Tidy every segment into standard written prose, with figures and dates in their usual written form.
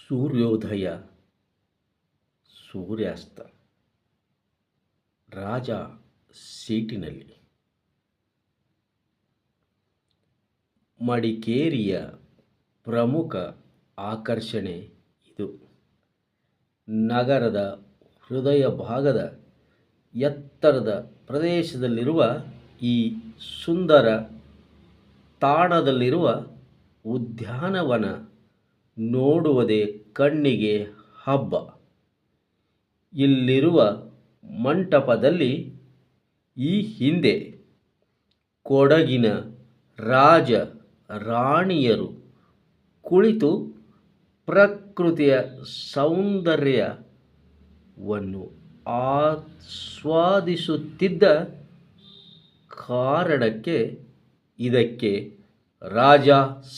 ಸೂರ್ಯೋದಯ, ಸೂರ್ಯಾಸ್ತ, ರಾಜ ಸೀಟಿನಲ್ಲಿ. ಮಡಿಕೇರಿಯ ಪ್ರಮುಖ ಆಕರ್ಷಣೆ ಇದು. ನಗರದ ಹೃದಯ ಭಾಗದ ಎತ್ತರದ ಪ್ರದೇಶದಲ್ಲಿರುವ ಈ ಸುಂದರ ತಾಣದಲ್ಲಿರುವ ಉದ್ಯಾನವನ ನೋಡುವುದೇ ಕಣ್ಣಿಗೆ ಹಬ್ಬ. ಇಲ್ಲಿರುವ ಮಂಟಪದಲ್ಲಿ ಈ ಹಿಂದೆ ಕೊಡಗಿನ ರಾಜ ರಾಣಿಯರು ಕುಳಿತು ಪ್ರಕೃತಿಯ ಸೌಂದರ್ಯವನ್ನು ಆಸ್ವಾದಿಸುತ್ತಿದ್ದ ಕಾರಣಕ್ಕೆ ಇದಕ್ಕೆ ರಾಜ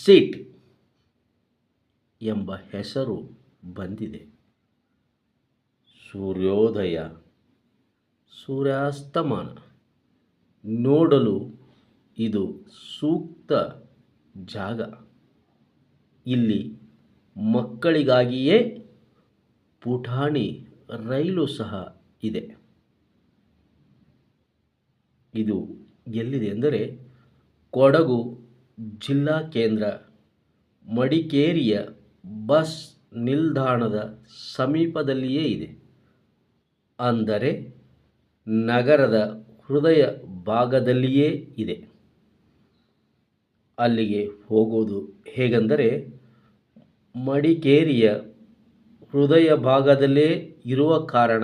ಸೀಟ್ ಎಂಬ ಹೆಸರು ಬಂದಿದೆ. ಸೂರ್ಯೋದಯ, ಸೂರ್ಯಾಸ್ತಮಾನ ನೋಡಲು ಇದು ಸೂಕ್ತ ಜಾಗ. ಇಲ್ಲಿ ಮಕ್ಕಳಿಗಾಗಿಯೇ ಪುಟಾಣಿ ರೈಲು ಸಹ ಇದೆ. ಇದು ಎಲ್ಲಿದೆ ಎಂದರೆ ಕೊಡಗು ಜಿಲ್ಲಾ ಕೇಂದ್ರ ಮಡಿಕೇರಿಯ ಬಸ್ ನಿಲ್ದಾಣದ ಸಮೀಪದಲ್ಲಿಯೇ ಇದೆ. ಅಂದರೆ ನಗರದ ಹೃದಯ ಭಾಗದಲ್ಲಿಯೇ ಇದೆ. ಅಲ್ಲಿಗೆ ಹೋಗೋದು ಹೇಗೆಂದರೆ ಮಡಿಕೇರಿಯ ಹೃದಯ ಭಾಗದಲ್ಲೇ ಇರುವ ಕಾರಣ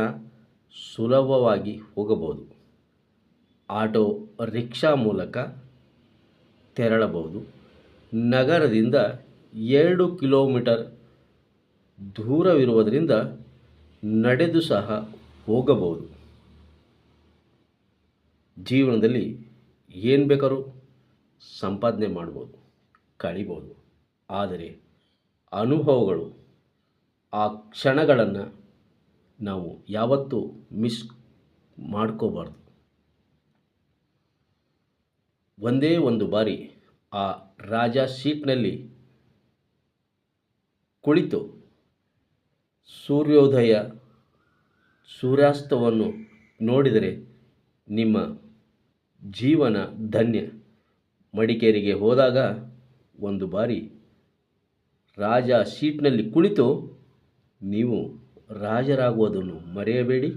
ಸುಲಭವಾಗಿ ಹೋಗಬಹುದು. ಆಟೋ ರಿಕ್ಷಾ ಮೂಲಕ ತೆರಳಬಹುದು. ನಗರದಿಂದ 2 ಕಿಲೋಮೀಟರ್ ದೂರವಿರುವುದರಿಂದ ನಡೆದು ಸಹ ಹೋಗಬಹುದು. ಜೀವನದಲ್ಲಿ ಏನು ಬೇಕಾದ್ರೂ ಸಂಪಾದನೆ ಮಾಡ್ಬೋದು, ಕಳಿಬೋದು. ಆದರೆ ಅನುಭವಗಳು, ಆ ಕ್ಷಣಗಳನ್ನು ನಾವು ಯಾವತ್ತೂ ಮಿಸ್ ಮಾಡ್ಕೋಬಾರ್ದು. ಒಂದೇ ಒಂದು ಬಾರಿ ಆ ರಾಜ ಸೀಟ್ನಲ್ಲಿ ಕುಳಿತು ಸೂರ್ಯೋದಯ, ಸೂರ್ಯಾಸ್ತವನ್ನು ನೋಡಿದರೆ ನಿಮ್ಮ ಜೀವನ ಧನ್ಯ. ಮಡಿಕೇರಿಗೆ ಹೋದಾಗ ಒಂದು ಬಾರಿ ರಾಜ ಸೀಟ್ನಲ್ಲಿ ಕುಳಿತು ನೀವು ರಾಜರಾಗುವುದನ್ನು ಮರೆಯಬೇಡಿ.